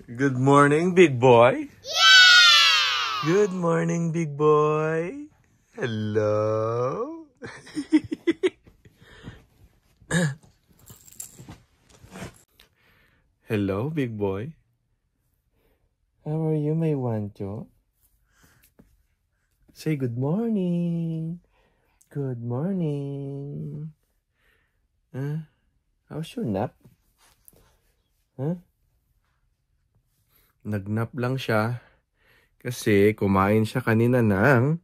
Good morning, big boy. Yeah! Good morning, big boy. Hello. Hello, big boy. How are you, my wancho? Say good morning. Good morning. Huh? How's your nap? Huh? Nagnap lang siya kasi kumain siya kanina ng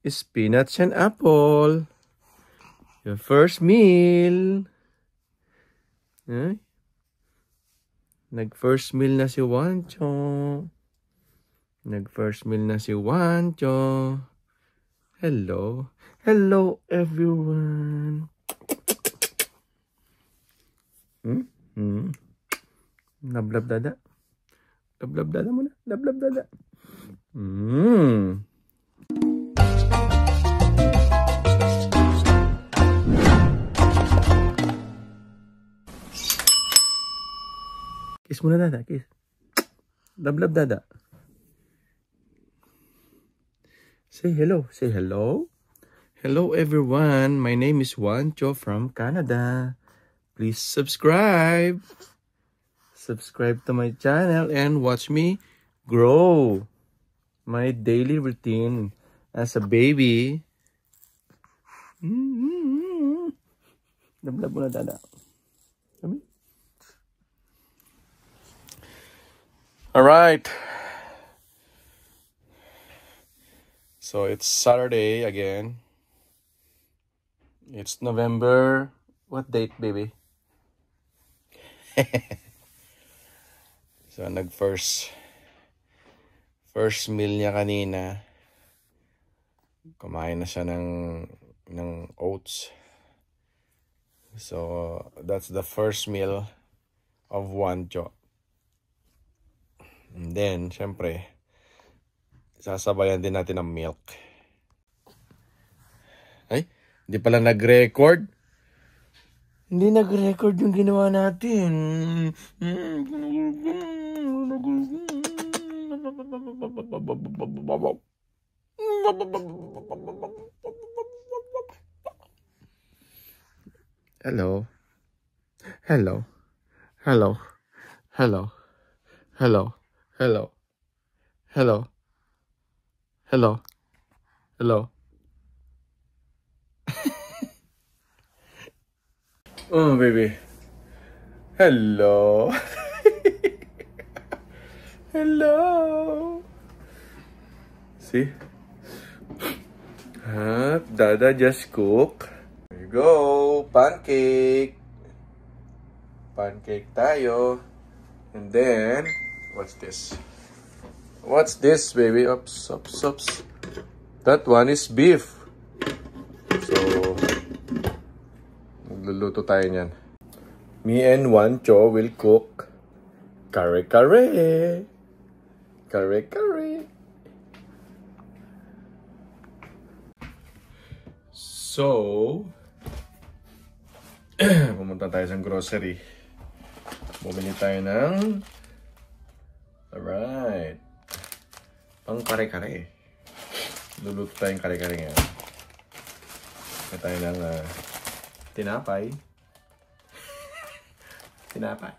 spinach and apple. Your first meal. Huh? Nag-first meal na si Wancho. Nag-first meal na si Wancho. Hello. Hello, everyone. Lablab dada. Lablab dada muna. Lablab dada. Kiss muna dada. Kiss. Lablab dada. Say hello. Say hello. Hello, everyone. My name is Wancho from Canada. Please subscribe. Subscribe to my channel and watch me grow. My daily routine as a baby. Lablab muna dada. All right. So it's Saturday again. It's November. What date, baby? So first meal niya kanina. Kumain na siya ng oats. So that's the first meal of Wancho. And then, syempre, sasabayan din natin ng milk. Ay, hindi pala nag-record. Hindi nag-record yung ginawa natin. Hello. Hello. Hello. Hello. Hello. Hello. Hello. Hello. Hello. Oh, baby. Hello. Hello. See? Dada just cook. There you go. Pancake. Pancake tayo. And then, what's this? What's this, baby? Oops, oops, oops. That one is beef. So, magluluto tayo niyan. Me and Wancho will cook kare-kare. Kare-kare. So, pumunta tayo sa grocery. Bumili tayo ng alright. Pang kare-kare. Luluto tayong kare-kare ngayon. Kaya tayo ng tinapay. Tinapay.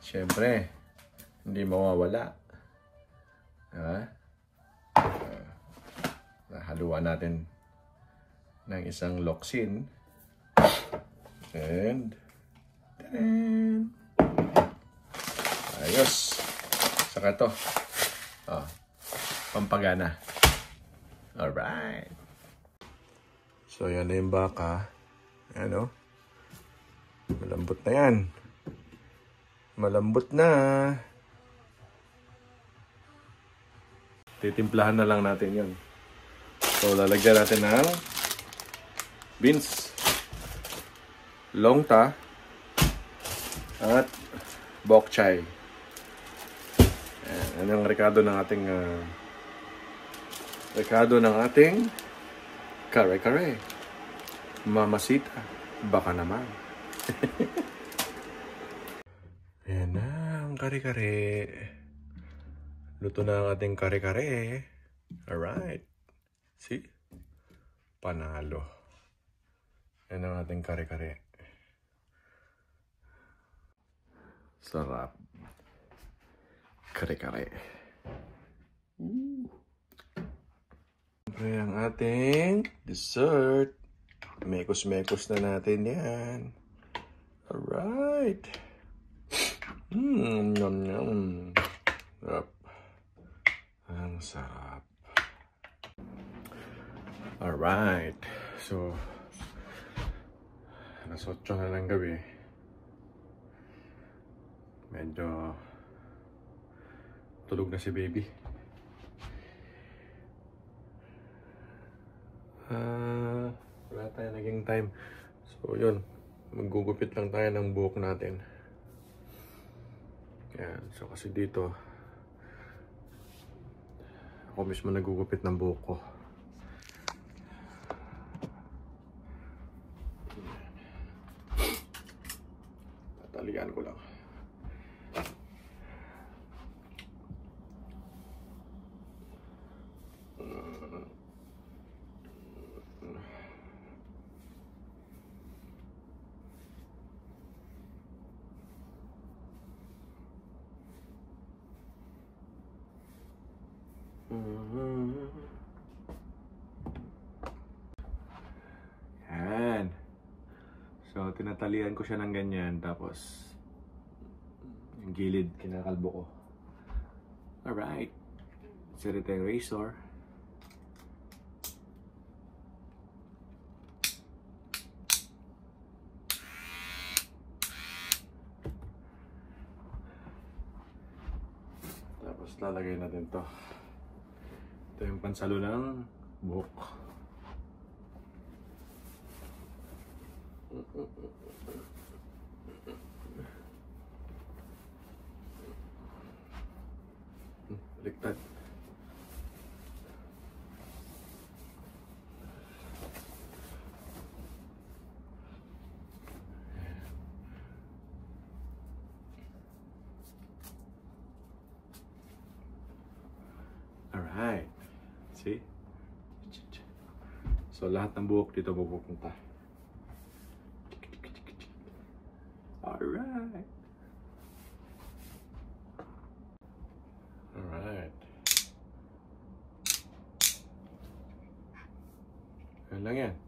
Siyempre, hindi mawawala. Haluan natin ng isang loksin. And ayos. Saka to. Pampagana. Alright. So, yan na yung baka. Ayan o. Malambot na yan. Malambot na. Titimplahan na lang natin yan. So, lalagyan natin ng beans, longta, at bok choy. Yan ang rekado ng ating kare-kare. Mamasita, baka naman. Ayan na ang kare-kare. Luto na ang ating kare-kare. Alright. See? Panalo. Yan ang ating kare-kare. Sarap. Kare-kare. Siyempre ang ating dessert. Mekos-mekos na natin yan. Alright. Yum yum. Sarap. Ang sarap. Alright. So, alas 8 na ng gabi. Medyo tulog na si baby. Wala tayo naging time. So, yun. Maggugupit lang tayo ng buhok natin. Yan. So, kasi dito, ako mismo nagugupit ng buhok ko. Tatalian ko lang. Yan. So, tinatalian ko siya ng ganyan. Tapos, yung gilid, kinakalbo ko. Alright. Sari tayong razor. Tapos, lalagay natin to. Ito yung pansalo ng buhok. Baliktad. Alright. See? So, lahat ng buhok dito pupunta. Alright. Alright. Yan lang yan.